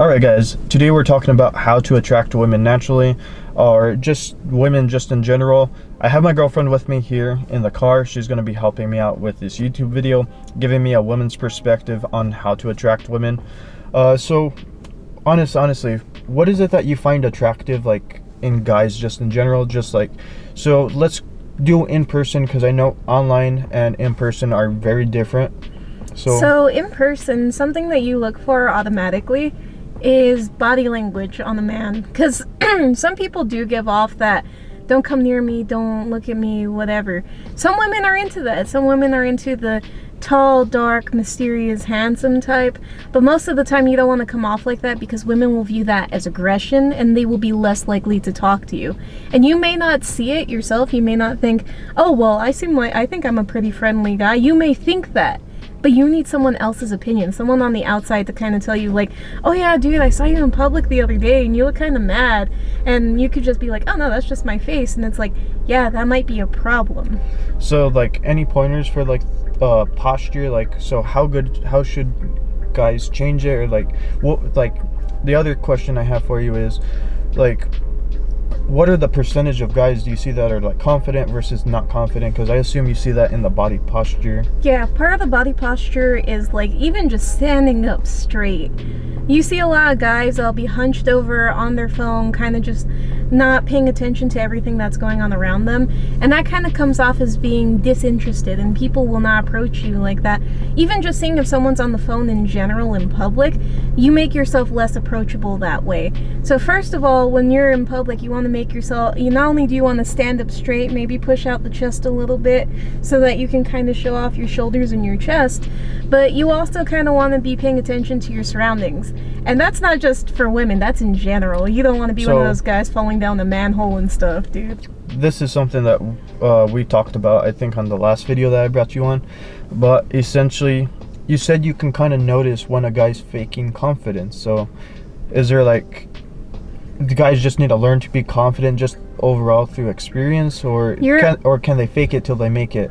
Alright guys, today we're talking about how to attract women naturally, or just women just in general. I have my girlfriend with me here in the car. She's going to be helping me out with this YouTube video, giving me a woman's perspective on how to attract women. So honestly, what is it that you find attractive, like in guys just in general? So let's do in person, because I know online and in person are very different. So in person, something that you look for automatically is body language on a man, because some people do give off that don't come near me, don't look at me, whatever. Some women are into that. Some women are into the tall, dark, mysterious, handsome type, but most of the time you don't want to come off like that, because women will view that as aggression and they will be less likely to talk to you. And you may not see it yourself. You may not think, oh well, I think I'm a pretty friendly guy. You may think that, but you need someone else's opinion, someone on the outside to kind of tell you, like, oh yeah, dude, I saw you in public the other day and you look kind of mad. And you could just be like, oh no, that's just my face. And it's like, yeah, that might be a problem. So like, any pointers for like posture? Like, so how should guys change it? Or like, what, like, the other question I have for you is, like, what are the percentage of guys do you see that are like confident versus not confident? Because I assume you see that in the body posture. Yeah, part of the body posture is like even just standing up straight. You see a lot of guys that'll be hunched over on their phone, kind of just not paying attention to everything that's going on around them, and that kind of comes off as being disinterested, and people will not approach you like that. Even just seeing if someone's on the phone in general in public, you make yourself less approachable that way. So first of all, when you're in public, you want to make yourself, not only do you want to stand up straight, maybe push out the chest a little bit so that you can kind of show off your shoulders and your chest, but you also kind of want to be paying attention to your surroundings. And that's not just for women, that's in general. You don't want to be one of those guys falling down the manhole and stuff, dude. This is something that we talked about, I think, on the last video that I brought you on. But essentially, you said you can kind of notice when a guy's faking confidence. So is there like, the guys just need to learn to be confident just overall through experience, or can they fake it till they make it?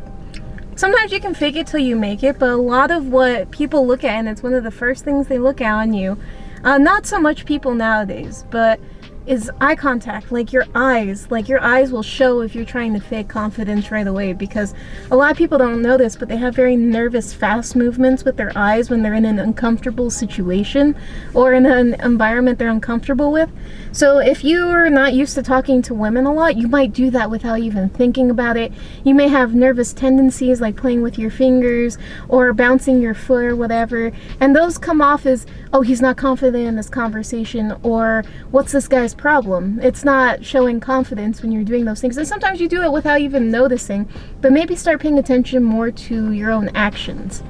Sometimes you can fake it till you make it, but a lot of what people look at, and it's one of the first things they look at on you, not so much people nowadays, but is eye contact. Like your eyes will show if you're trying to fake confidence right away, because a lot of people don't know this, but they have very nervous, fast movements with their eyes when they're in an uncomfortable situation or in an environment they're uncomfortable with. So if you're not used to talking to women a lot, you might do that without even thinking about it. You may have nervous tendencies like playing with your fingers or bouncing your foot or whatever, and those come off as, oh, he's not confident in this conversation, or what's this guy's problem? It's not showing confidence when you're doing those things. And sometimes you do it without even noticing, but maybe start paying attention more to your own actions.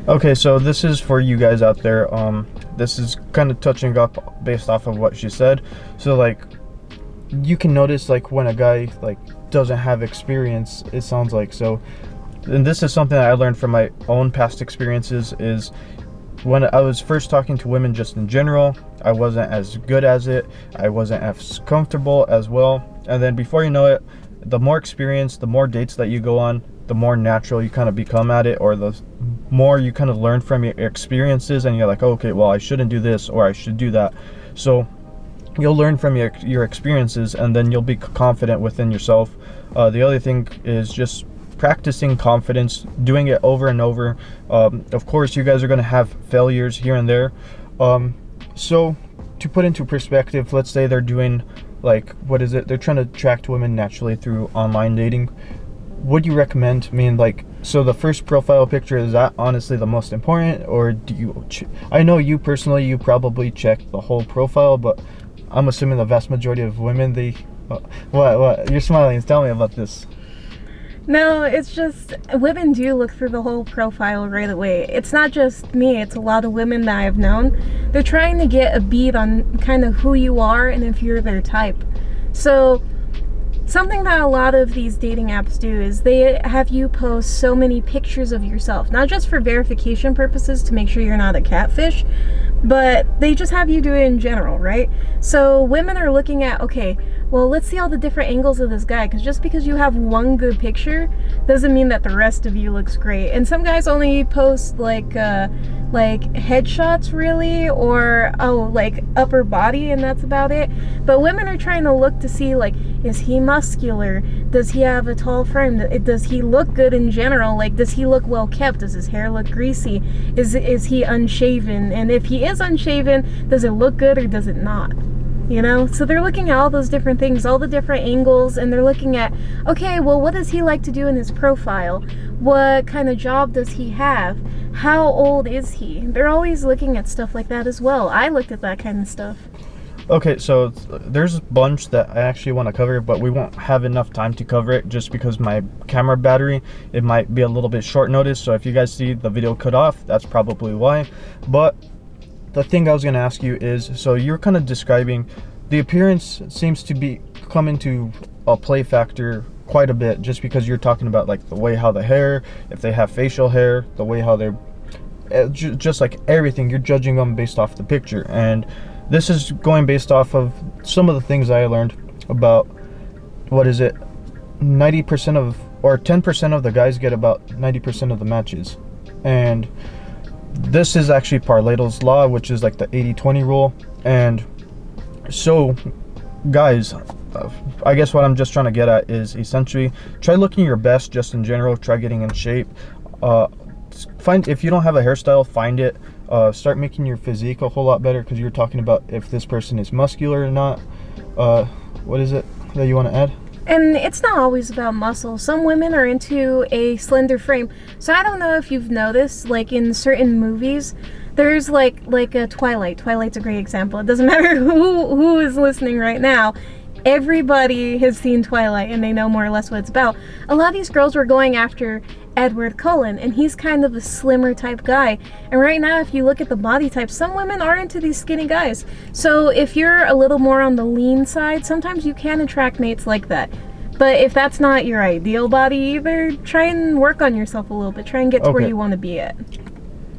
Okay, so this is for you guys out there. This is kind of touching up based off of what she said. So like, you can notice like when a guy like doesn't have experience, it sounds like. So, and this is something that I learned from my own past experiences, is when I was first talking to women just in general, I wasn't as good as it. I wasn't as comfortable as well. And then before you know it, the more experience, the more dates that you go on, the more natural you kind of become at it, or the more you kind of learn from your experiences, and you're like, oh, okay, well, I shouldn't do this, or I should do that. So you'll learn from your experiences, and then you'll be confident within yourself. The other thing is just practicing confidence, doing it over and over. Of course, you guys are going to have failures here and there. So to put into perspective, let's say they're doing like, what is it? They're trying to attract women naturally through online dating. Would you recommend, I mean, like, so the first profile picture, is that honestly the most important, or do you, I know you personally, you probably check the whole profile, but I'm assuming the vast majority of women, they, what, you're smiling, tell me about this. No, it's just women do look through the whole profile right away. It's not just me, it's a lot of women that I've known. They're trying to get a beat on kind of who you are and if you're their type. So something that a lot of these dating apps do is they have you post so many pictures of yourself, not just for verification purposes to make sure you're not a catfish, but they just have you do it in general, right? So women are looking at, okay, well, let's see all the different angles of this guy, because just because you have one good picture doesn't mean that the rest of you looks great. And some guys only post like headshots really, or like upper body, and that's about it. But women are trying to look to see, like, is he muscular? Does he have a tall frame? Does he look good in general? Like, does he look well kept? Does his hair look greasy? Is he unshaven? And if he is unshaven, does it look good or does it not? You know, so they're looking at all those different things, all the different angles, and they're looking at, okay, well, what does he like to do in his profile? What kind of job does he have? How old is he? They're always looking at stuff like that as well. I looked at that kind of stuff. Okay, so there's a bunch that I actually want to cover, but we won't have enough time to cover it just because my camera battery, it might be a little bit short notice. So if you guys see the video cut off, that's probably why. But the thing I was going to ask you is, so you're kind of describing the appearance seems to be come into a play factor quite a bit, just because you're talking about like the way how the hair, if they have facial hair, the way how they're just like everything, you're judging them based off the picture. And this is going based off of some of the things I learned about, what is it, 90% of, or 10% of the guys get about 90% of the matches. And this is actually Pareto's law, which is like the 80-20 rule. And so guys, I guess what I'm just trying to get at is essentially try looking your best just in general. Try getting in shape. Find, if you don't have a hairstyle, find it. Start making your physique a whole lot better, because you're talking about if this person is muscular or not. What is it that you want to add? And it's not always about muscle. Some women are into a slender frame. So I don't know if you've noticed, like in certain movies, there's like a Twilight. Twilight's a great example. It doesn't matter who is listening right now. Everybody has seen Twilight and they know more or less what it's about. A lot of these girls were going after Edward Cullen, and he's kind of a slimmer type guy. And right now, if you look at the body type, some women are into these skinny guys. So if you're a little more on the lean side, sometimes you can attract mates like that. But if that's not your ideal body either, try and work on yourself a little bit. Try and get to where you want to be at.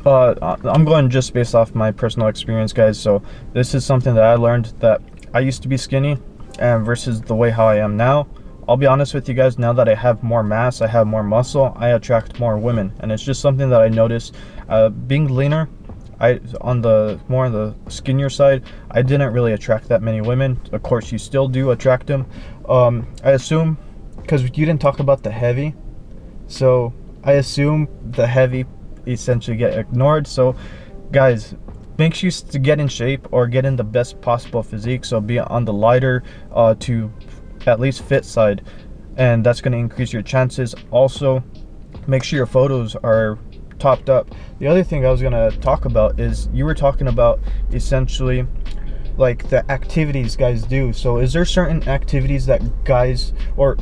I'm going just based off my personal experience, guys. So this is something that I learned, that I used to be skinny and versus the way how I am now. I'll be honest with you guys, now that I have more mass, I have more muscle, I attract more women. And it's just something that I noticed. Being leaner, on the skinnier side, I didn't really attract that many women. Of course, you still do attract them. I assume, because you didn't talk about the heavy, so I assume the heavy essentially get ignored. So guys, make sure to get in shape or get in the best possible physique. So be on the lighter to at least fit side, and that's going to increase your chances. Also, make sure your photos are topped up. The other thing I was going to talk about is, you were talking about essentially like the activities guys do. So is there certain activities that guys, or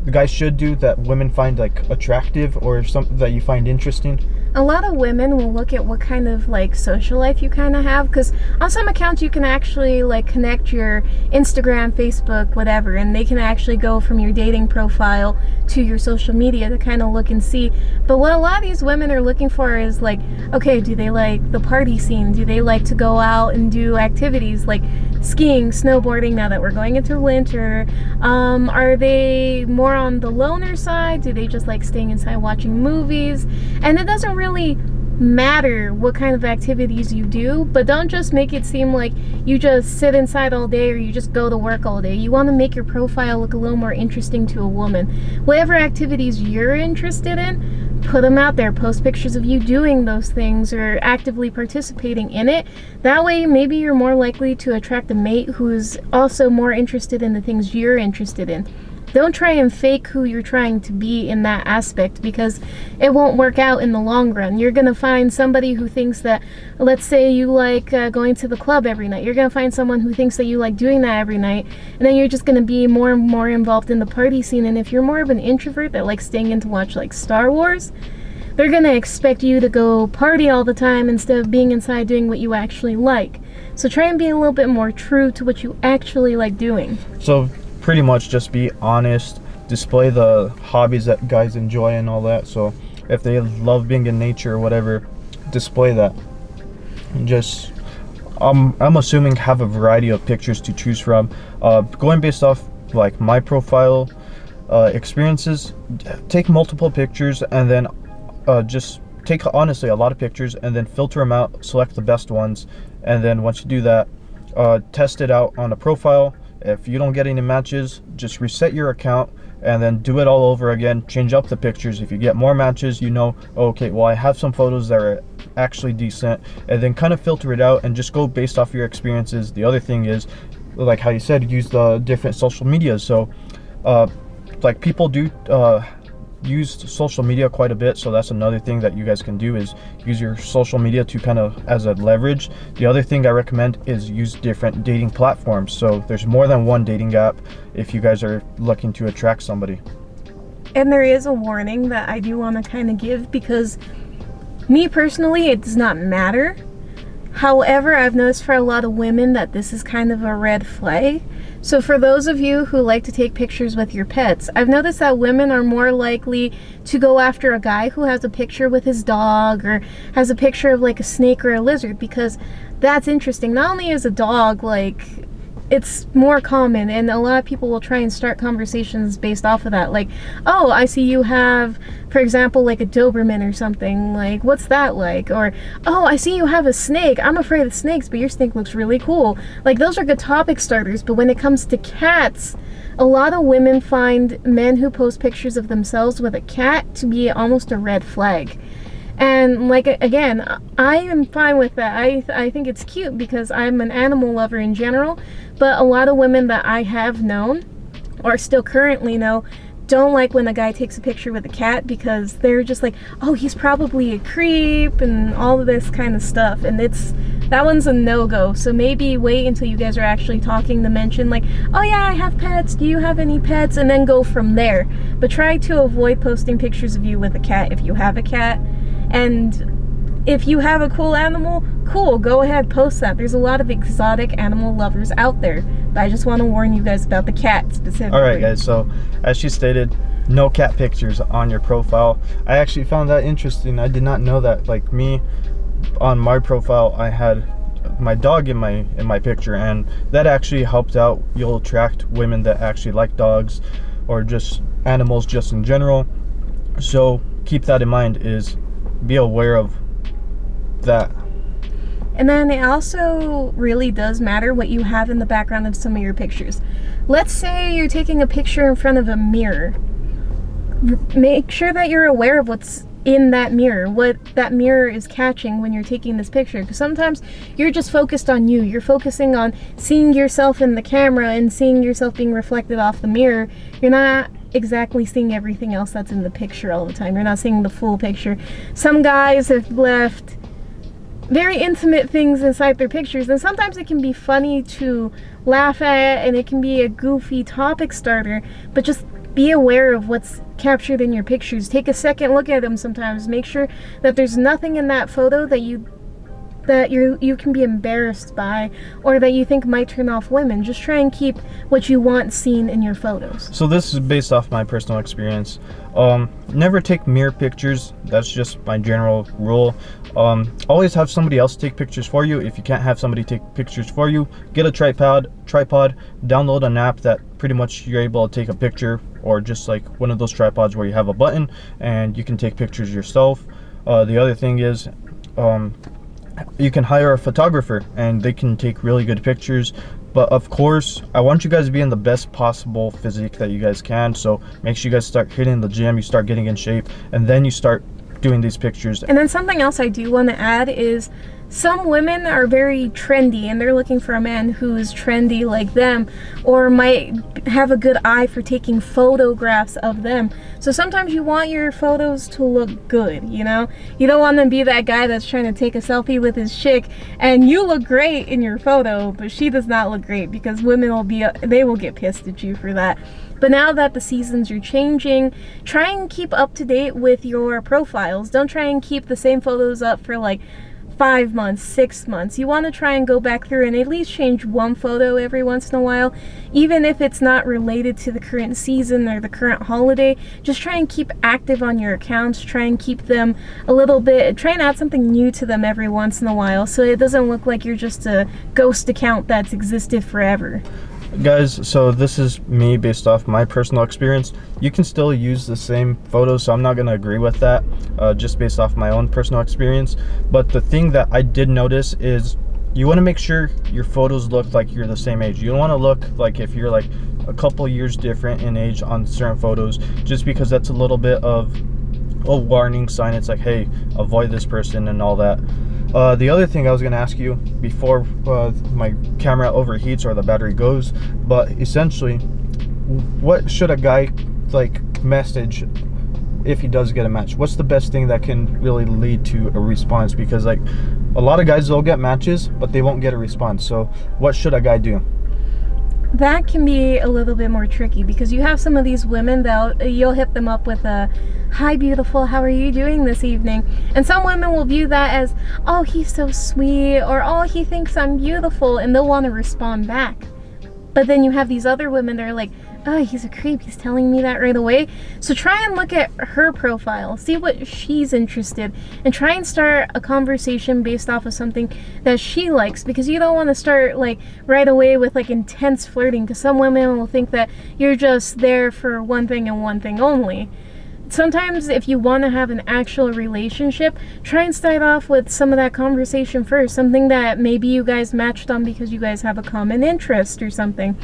the guys should do, that women find like attractive, or something that you find interesting? A lot of women will look at what kind of like social life you kind of have, because on some accounts you can actually like connect your Instagram, Facebook, whatever, and they can actually go from your dating profile to your social media to kind of look and see. But what a lot of these women are looking for is like, okay, do they like the party scene? Do they like to go out and do activities like skiing, snowboarding, now that we're going into winter? Are they more on the loner side? Do they just like staying inside watching movies? And it doesn't really matter what kind of activities you do, but don't just make it seem like you just sit inside all day or you just go to work all day. You want to make your profile look a little more interesting to a woman. Whatever activities you're interested in, put them out there. Post pictures of you doing those things or actively participating in it. That way maybe you're more likely to attract a mate who's also more interested in the things you're interested in. Don't try and fake who you're trying to be in that aspect, because it won't work out in the long run. You're going to find somebody who thinks that, let's say you like going to the club every night. You're going to find someone who thinks that you like doing that every night, and then you're just going to be more and more involved in the party scene. And if you're more of an introvert that likes staying in to watch like Star Wars, they're going to expect you to go party all the time instead of being inside doing what you actually like. So try and be a little bit more true to what you actually like doing. So pretty much just be honest, display the hobbies that guys enjoy and all that. So if they love being in nature or whatever, display that. And just I'm assuming have a variety of pictures to choose from. Going based off like my profile experiences, take multiple pictures and then just take honestly a lot of pictures and then filter them out, select the best ones, and then once you do that, test it out on a profile. If you don't get any matches, just reset your account and then do it all over again. Change up the pictures. If you get more matches, you know, okay, well, I have some photos that are actually decent, and then kind of filter it out and just go based off your experiences. The other thing is, like how you said, use the different social medias. So like people do use social media quite a bit, so that's another thing that you guys can do, is use your social media to kind of as a leverage. The other thing I recommend is use different dating platforms. So there's more than one dating app if you guys are looking to attract somebody. And there is a warning that I do want to kind of give, because me personally, it does not matter. However, I've noticed for a lot of women that this is kind of a red flag. So for those of you who like to take pictures with your pets, I've noticed that women are more likely to go after a guy who has a picture with his dog or has a picture of like a snake or a lizard, because that's interesting. Not only is a dog, like, it's more common, and a lot of people will try and start conversations based off of that. Like, oh, I see you have, for example, like a Doberman or something. Like, what's that like? Or, oh, I see you have a snake. I'm afraid of snakes, but your snake looks really cool. Like, those are good topic starters. But when it comes to cats, a lot of women find men who post pictures of themselves with a cat to be almost a red flag. And like, again, I am fine with that. I think it's cute because I'm an animal lover in general, but a lot of women that I have known or still currently know don't like when a guy takes a picture with a cat, because they're just like, oh, he's probably a creep and all of this kind of stuff. And that one's a no-go. So maybe wait until you guys are actually talking to mention like, oh yeah, I have pets, do you have any pets? And then go from there. But try to avoid posting pictures of you with a cat if you have a cat. And if you have a cool animal, cool, go ahead, post that. There's a lot of exotic animal lovers out there, but I just want to warn you guys about the cat specifically. All right, guys, so as she stated, no cat pictures on your profile. I actually found that interesting. I did not know that. Like me, on my profile, I had my dog in my picture, and that actually helped out. You'll attract women that actually like dogs or just animals just in general. So keep that in mind, is be aware of that. And then it also really does matter what you have in the background of some of your pictures. Let's say you're taking a picture in front of a mirror. Make sure that you're aware of what's in that mirror, what that mirror is catching when you're taking this picture, because sometimes you're just focused on you. You're focusing on seeing yourself in the camera and seeing yourself being reflected off the mirror. You're not exactly seeing everything else that's in the picture all the time. You're not seeing the full picture. Some guys have left very intimate things inside their pictures, and sometimes it can be funny to laugh at and it can be a goofy topic starter, but just be aware of what's captured in your pictures. Take a second look at them sometimes. Make sure that there's nothing in that photo that you can be embarrassed by, or that you think might turn off women. Just try and keep what you want seen in your photos. So this is based off my personal experience. Never take mirror pictures. That's just my general rule. Always have somebody else take pictures for you. If you can't have somebody take pictures for you, get a tripod, download an app that pretty much you're able to take a picture, or just like one of those tripods where you have a button and you can take pictures yourself. The other thing is, you can hire a photographer and they can take really good pictures. But of course, I want you guys to be in the best possible physique that you guys can. So make sure you guys start hitting the gym, you start getting in shape, and then you start doing these pictures. And then something else I do want to add is, some women are very trendy and they're looking for a man who is trendy like them, or might have a good eye for taking photographs of them. So sometimes you want your photos to look good, you know? You don't want to be that guy that's trying to take a selfie with his chick and you look great in your photo, but she does not look great, because women will get pissed at you for that. But now that the seasons are changing, try and keep up to date with your profiles. Don't try and keep the same photos up for like 5 months, 6 months. You want to try and go back through and at least change one photo every once in a while, even if it's not related to the current season or the current holiday. Just try and keep active on your accounts. Try and keep them a little bit, try and add something new to them every once in a while, so it doesn't look like you're just a ghost account that's existed forever. Guys, so this is me based off my personal experience. You can still use the same photos, so I'm not going to agree with that, just based off my own personal experience. But the thing that I did notice is you want to make sure your photos look like you're the same age. You don't want to look like if you're like a couple years different in age on certain photos, just because that's a little bit of a warning sign. It's like, hey, avoid this person and all that. The other thing I was going to ask you before my camera overheats or the battery goes, but essentially, what should a guy like message if he does get a match? What's the best thing that can really lead to a response? Because like a lot of guys will get matches, but they won't get a response. So what should a guy do? That can be a little bit more tricky because you have some of these women that you'll hit them up with a "Hi beautiful, how are you doing this evening?" And some women will view that as, "Oh, he's so sweet," or "Oh, he thinks I'm beautiful," and they'll want to respond back. But then you have these other women that are like, "Oh, he's a creep, he's telling me that right away." So try and look at her profile, see what she's interested, and try and start a conversation based off of something that she likes, because you don't want to start like right away with like intense flirting, because some women will think that you're just there for one thing and one thing only. Sometimes if you want to have an actual relationship, try and start off with some of that conversation first, something that maybe you guys matched on because you guys have a common interest or something.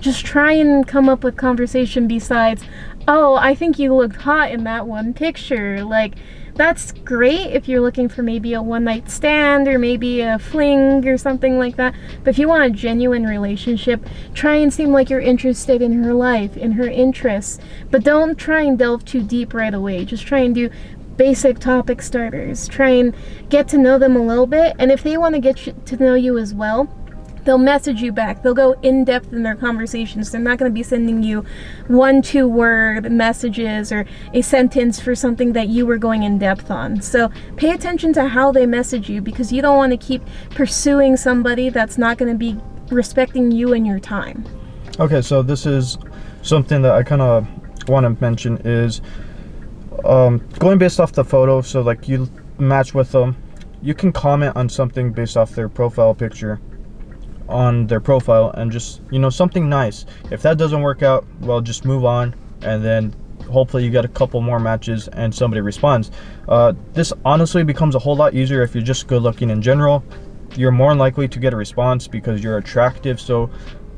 Just try and come up with conversation besides, "Oh, I think you looked hot in that one picture." Like, that's great if you're looking for maybe a one-night stand or maybe a fling or something like that. But if you want a genuine relationship, try and seem like you're interested in her life, in her interests. But don't try and delve too deep right away. Just try and do basic topic starters. Try and get to know them a little bit. And if they want to get to know you as well, they'll message you back. They'll go in depth in their conversations. They're not going to be sending you 1-2 word messages or a sentence for something that you were going in depth on. So pay attention to how they message you, because you don't want to keep pursuing somebody that's not going to be respecting you and your time. Okay, so this is something that I kind of want to mention is going based off the photo. So like you match with them, you can comment on something based off their profile picture on their profile and just, you know, something nice. If that doesn't work out, well, just move on, and then hopefully you get a couple more matches and somebody responds. This honestly becomes a whole lot easier if you're just good looking in general. You're more likely to get a response because you're attractive. So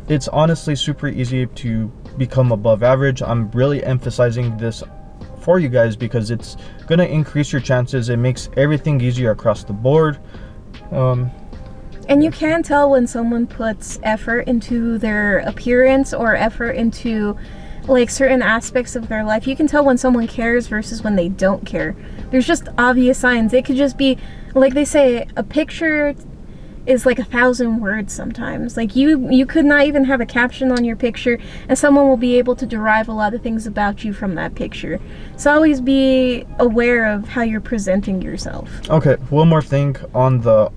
it's honestly super easy to become above average. I'm really emphasizing this for you guys because it's gonna increase your chances. It makes everything easier across the board. And you can tell when someone puts effort into their appearance or effort into like certain aspects of their life. You can tell when someone cares versus when they don't care. There's just obvious signs. It could just be, like they say, a picture is like 1,000 words sometimes. Like you could not even have a caption on your picture and someone will be able to derive a lot of things about you from that picture. So always be aware of how you're presenting yourself. Okay, one more thing on the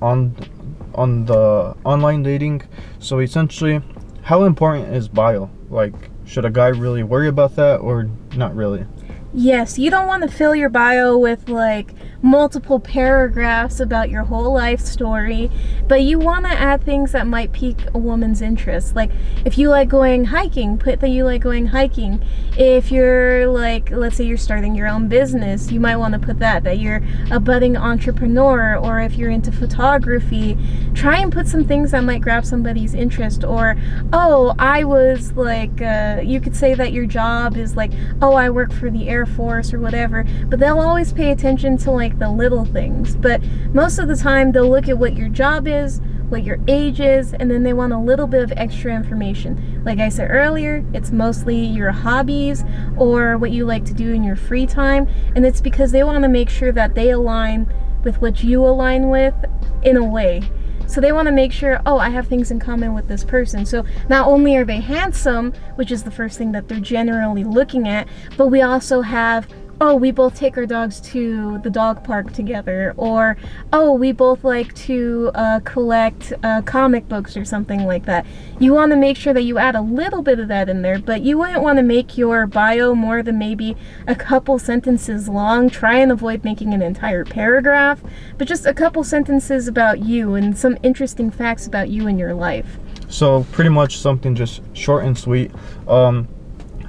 online dating. So essentially, how important is bio? Like, should a guy really worry about that or not really? Yes, you don't want to fill your bio with like multiple paragraphs about your whole life story, but you want to add things that might pique a woman's interest. Like if you like going hiking, put that you like going hiking. If you're like, let's say you're starting your own business, you might want to put that you're a budding entrepreneur. Or if you're into photography, try and put some things that might grab somebody's interest. Or, oh, I was like, you could say that your job is like, oh, I work for the Air Force or whatever, but they'll always pay attention to like the little things. But most of the time they'll look at what your job is, what your age is, and then they want a little bit of extra information. Like I said earlier, it's mostly your hobbies or what you like to do in your free time, and it's because they want to make sure that they align with what you align with in a way. So they want to make sure, oh, I have things in common with this person. So not only are they handsome, which is the first thing that they're generally looking at, but we also have oh, we both take our dogs to the dog park together, or oh, we both like to collect comic books or something like that. You want to make sure that you add a little bit of that in there, but you wouldn't want to make your bio more than maybe a couple sentences long. Try and avoid making an entire paragraph, but just a couple sentences about you and some interesting facts about you and your life. So pretty much something just short and sweet.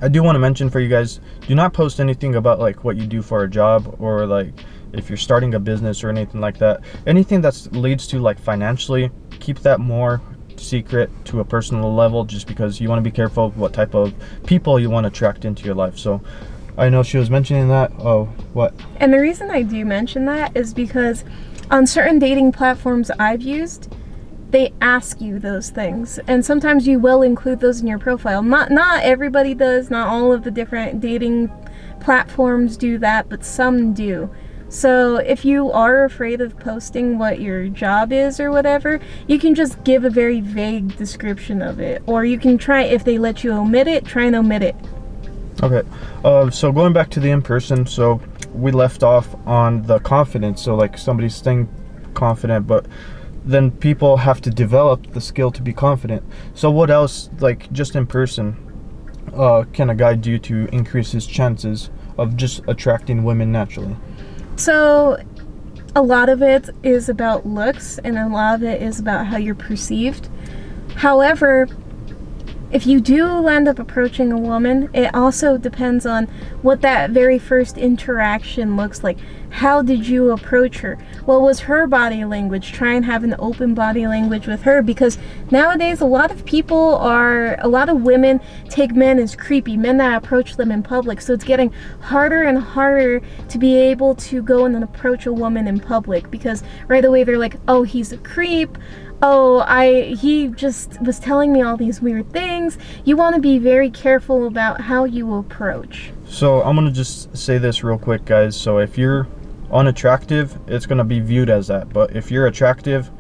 I do want to mention for you guys, do not post anything about like what you do for a job, or like if you're starting a business or anything like that. Anything that leads to like financially, keep that more secret to a personal level, just because you want to be careful of what type of people you want to attract into your life. So I know she was mentioning that. Oh, what? And the reason I do mention that is because on certain dating platforms I've used, they ask you those things, and sometimes you will include those in your profile. Not everybody does, not all of the different dating platforms do that, but some do. So if you are afraid of posting what your job is or whatever, you can just give a very vague description of it, or you can try, if they let you omit it, try and omit it. Okay, so going back to the in-person, so we left off on the confidence. So like somebody's staying confident, but then people have to develop the skill to be confident. So what else, like just in person, can a guy do to increase his chances of just attracting women naturally? So a lot of it is about looks, and a lot of it is about how you're perceived. However, if you do end up approaching a woman, it also depends on what that very first interaction looks like. How did you approach her? What was her body language? Try and have an open body language with her, because nowadays a lot of women take men as creepy, men that approach them in public. So it's getting harder and harder to be able to go and approach a woman in public, because right away they're like, oh, he's a creep. Oh, he just was telling me all these weird things. You want to be very careful about how you approach. So I'm gonna just say this real quick, guys. So if you're unattractive, it's gonna be viewed as that. But if you're attractive,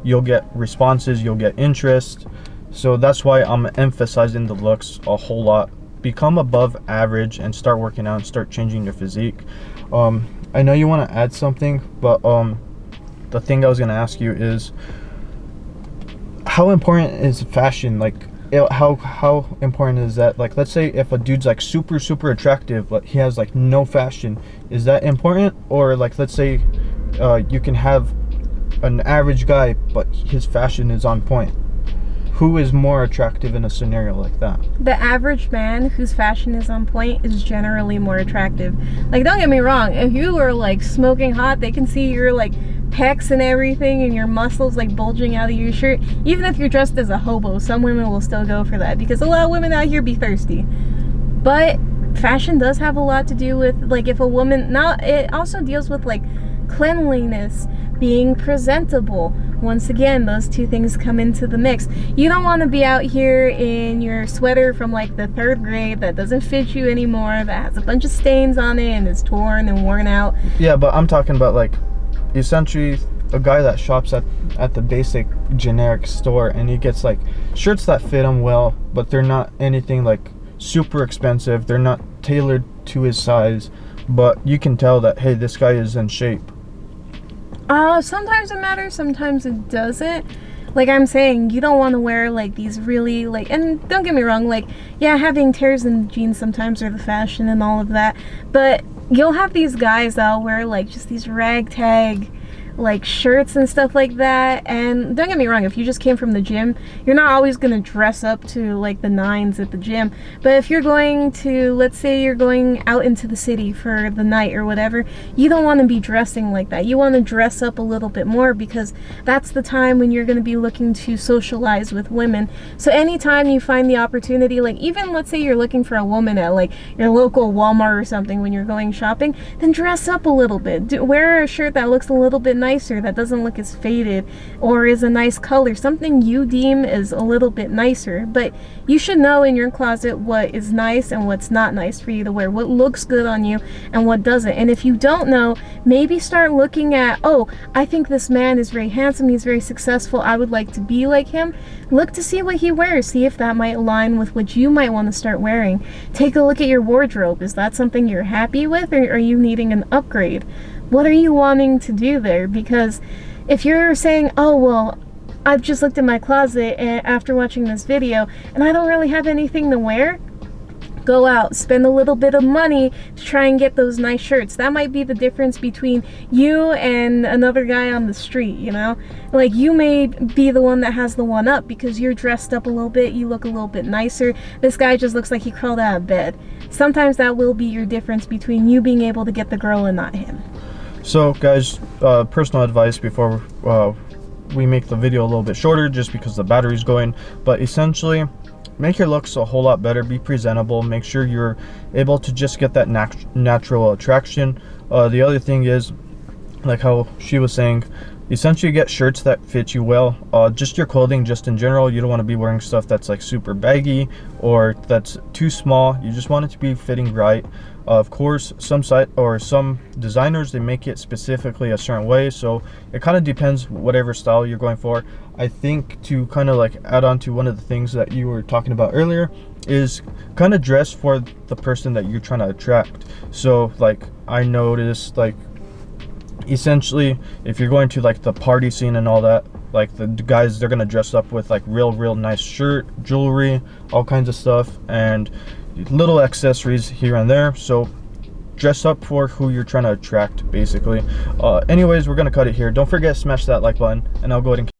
you'll get responses, you'll get interest. So that's why I'm emphasizing the looks a whole lot. Become above average and start working out and start changing your physique. I know you want to add something, but the thing I was gonna ask you is, how important is fashion? Like, how important is that? Like, let's say if a dude's like super attractive, but he has like no fashion, is that important? Or like, let's say you can have an average guy, but his fashion is on point. Who is more attractive in a scenario like that? The average man whose fashion is on point is generally more attractive. Like, don't get me wrong, if you are like smoking hot, they can see your like pecs and everything and your muscles like bulging out of your shirt. Even if you're dressed as a hobo, some women will still go for that, because a lot of women out here be thirsty. But fashion does have a lot to do with, like, if a woman, now it also deals with like cleanliness, being presentable. Once again, those two things come into the mix. You don't want to be out here in your sweater from like the 3rd grade that doesn't fit you anymore, that has a bunch of stains on it and is torn and worn out. Yeah, but I'm talking about like essentially a guy that shops at the basic generic store, and he gets like shirts that fit him well, but they're not anything like super expensive, they're not tailored to his size, but you can tell that, hey, this guy is in shape. Sometimes it matters, sometimes it doesn't. Like I'm saying, you don't want to wear like these really like, and don't get me wrong, like, yeah, having tears in jeans sometimes are the fashion and all of that, but you'll have these guys that'll wear like just these ragtag like shirts and stuff like that. And don't get me wrong, if you just came from the gym, you're not always going to dress up to like the nines at the gym. But if you're going to, let's say you're going out into the city for the night or whatever, you don't want to be dressing like that. You want to dress up a little bit more, because that's the time when you're going to be looking to socialize with women. So anytime you find the opportunity, like even let's say you're looking for a woman at like your local Walmart or something when you're going shopping, then dress up a little bit. Wear a shirt that looks a little bit nicer, that doesn't look as faded, or is a nice color, something you deem is a little bit nicer. But you should know in your closet what is nice and what's not nice for you to wear, what looks good on you and what doesn't. And if you don't know, maybe start looking at, oh, I think this man is very handsome, he's very successful, I would like to be like him. Look to see what he wears, see if that might align with what you might want to start wearing. Take a look at your wardrobe. Is that something you're happy with, or are you needing an upgrade? What are you wanting to do there? Because if you're saying, oh, well, I've just looked at my closet and after watching this video and I don't really have anything to wear, go out, spend a little bit of money to try and get those nice shirts. That might be the difference between you and another guy on the street, you know? Like, you may be the one that has the one up because you're dressed up a little bit, you look a little bit nicer. This guy just looks like he crawled out of bed. Sometimes that will be your difference between you being able to get the girl and not him. So guys, personal advice before we make the video a little bit shorter, just because the battery's going, but essentially, make your looks a whole lot better, be presentable, make sure you're able to just get that natural attraction. The other thing is, like how she was saying, essentially get shirts that fit you well. Just your clothing, just in general, you don't want to be wearing stuff that's like super baggy or that's too small. You just want it to be fitting right. Of course, some designers, they make it specifically a certain way, so it kind of depends whatever style you're going for. I think to kind of like add on to one of the things that you were talking about earlier is kind of dress for the person that you're trying to attract. So like I noticed, like essentially if you're going to like the party scene and all that, like the guys, they're gonna dress up with like real nice shirt, jewelry, all kinds of stuff, and little accessories here and there. So dress up for who you're trying to attract, basically. Anyways, we're gonna cut it here. Don't forget to smash that like button, and I'll go ahead and